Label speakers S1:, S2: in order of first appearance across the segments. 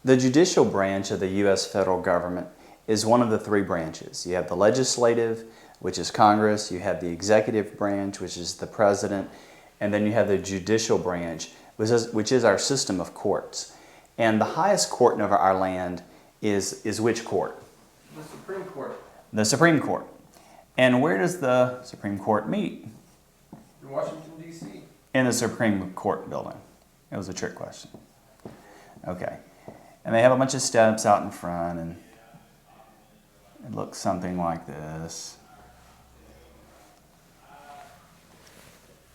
S1: The judicial branch of the U.S. federal government is one of the three branches. You have the legislative, which is Congress, you have the executive branch, which is the president, and then you have the judicial branch, which is our system of courts. And the highest court in our land is which court?
S2: The Supreme Court.
S1: The Supreme Court. And where does the Supreme Court meet?
S2: In Washington, D.C.
S1: In the Supreme Court building. It was a trick question. Okay. And they have a bunch of steps out in front, and it looks something like this.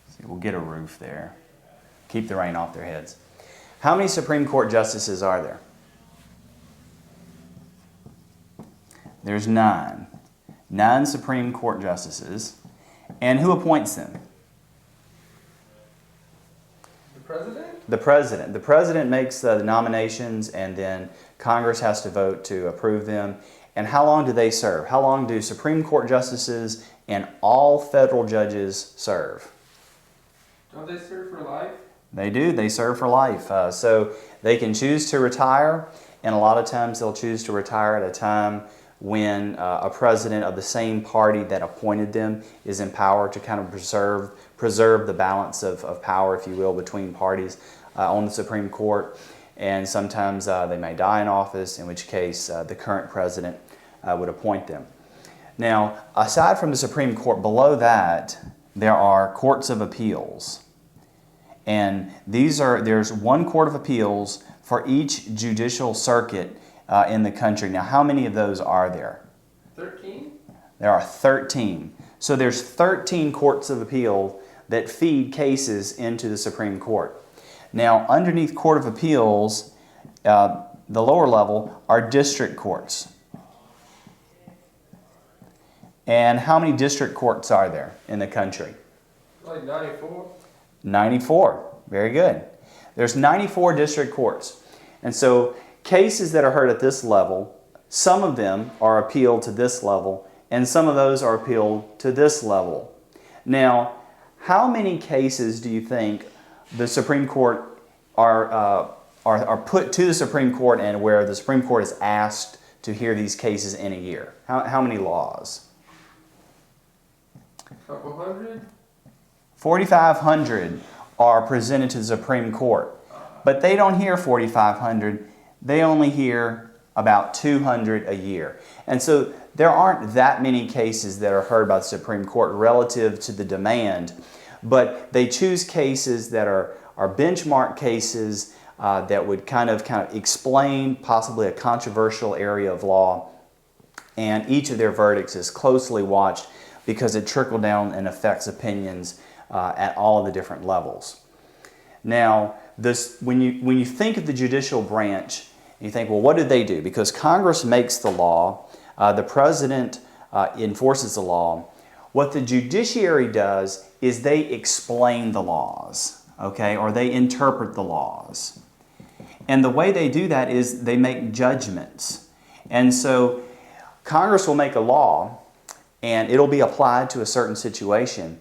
S1: See, we'll get a roof there. Keep the rain off their heads. How many Supreme Court justices are there? There's 9. 9 Supreme Court justices. And who appoints them?
S2: The president?
S1: The president. The president makes the nominations, and then Congress has to vote to approve them. And how long do they serve? How long do Supreme Court justices and all federal judges serve?
S2: Don't they serve for life?
S1: They do. They serve for life. So they can choose to retire, and a lot of times they'll choose to retire at a time when a president of the same party that appointed them is in power, to kind of preserve the balance of power, if you will, between parties on the Supreme Court. And sometimes they may die in office, in which case the current president would appoint them. Now, aside from the Supreme Court, below that, there are courts of appeals. And there's one court of appeals for each judicial circuit in the country. Now, how many of those are there?
S2: 13?
S1: There are 13. So there's 13 courts of appeal that feed cases into the Supreme Court. Now, underneath Court of Appeals, the lower level are district courts. And how many district courts are there in the country?
S2: Like 94.
S1: 94. Very good. There's 94 district courts. And so cases that are heard at this level, some of them are appealed to this level, and some of those are appealed to this level. Now, how many cases do you think the Supreme Court are put to the Supreme Court, and where the Supreme Court is asked to hear these cases in a year? How many laws?
S2: A couple hundred?
S1: 4,500 are presented to the Supreme Court. But they don't hear 4,500. They only hear about 200 a year. And so there aren't that many cases that are heard by the Supreme Court relative to the demand. But they choose cases that are benchmark cases that would kind of explain possibly a controversial area of law. And each of their verdicts is closely watched because it trickled down and affects opinions at all of the different levels. Now, when you think of the judicial branch, you think, well, what do they do? Because Congress makes the law, the president enforces the law. What the judiciary does is they explain the laws, okay, or they interpret the laws. And the way they do that is they make judgments. And so Congress will make a law, and it'll be applied to a certain situation.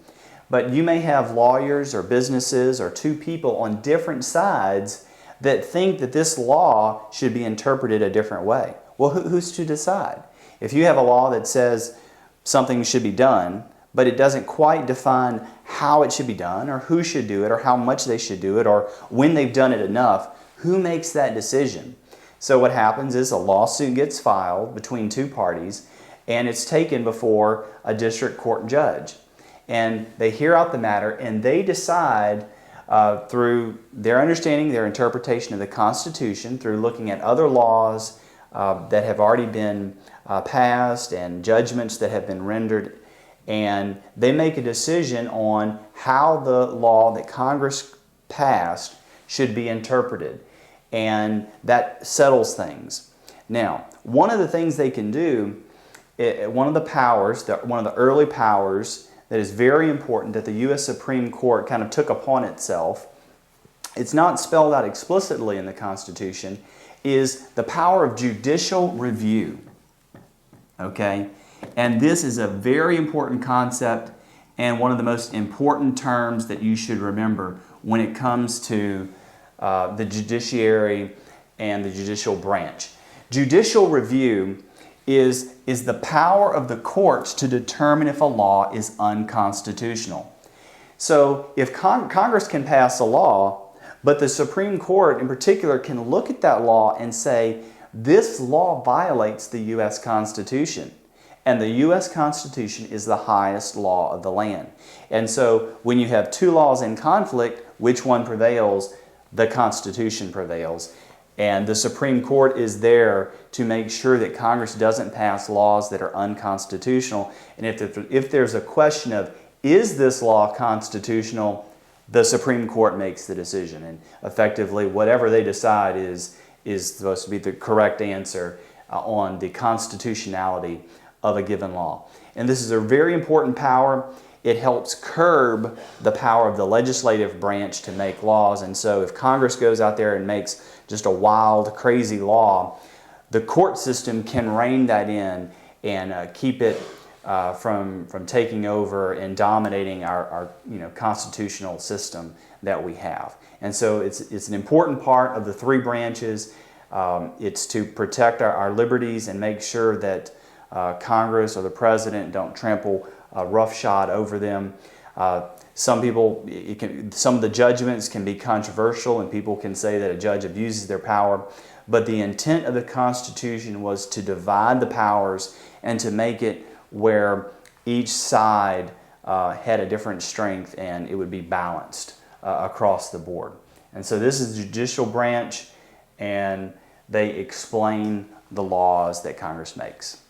S1: But you may have lawyers or businesses or two people on different sides that think that this law should be interpreted a different way. Well, who's to decide? If you have a law that says something should be done, but it doesn't quite define how it should be done, or who should do it, or how much they should do it, or when they've done it enough, who makes that decision? So what happens is a lawsuit gets filed between two parties, and it's taken before a district court judge. And they hear out the matter, and they decide through their understanding, their interpretation of the Constitution, through looking at other laws that have already been passed and judgments that have been rendered, and they make a decision on how the law that Congress passed should be interpreted. And that settles things. Now, one of the things they can do, one of the early powers that is very important that the U.S. Supreme Court kind of took upon itself, it's not spelled out explicitly in the Constitution, is the power of judicial review. Okay? And this is a very important concept and one of the most important terms that you should remember when it comes to the judiciary and the Judicial Branch. Judicial review is the power of the courts to determine if a law is unconstitutional. So if Congress can pass a law, but the Supreme Court in particular can look at that law and say, this law violates the U.S. Constitution. And the U.S. Constitution is the highest law of the land. And so when you have two laws in conflict, which one prevails? The Constitution prevails. And the Supreme Court is there to make sure that Congress doesn't pass laws that are unconstitutional. And if there's a question of, is this law constitutional, the Supreme Court makes the decision. And effectively, whatever they decide is supposed to be the correct answer on the constitutionality of a given law. And this is a very important power. It helps curb the power of the legislative branch to make laws. And so if Congress goes out there and makes just a wild, crazy law, the court system can rein that in and keep it from taking over and dominating our constitutional system that we have. And so it's an important part of the three branches. It's to protect our liberties and make sure that Congress or the President don't trample roughshod over them. Some of the judgments can be controversial, and people can say that a judge abuses their power. But the intent of the Constitution was to divide the powers and to make it where each side had a different strength and it would be balanced across the board. And so this is the Judicial Branch, and they explain the laws that Congress makes.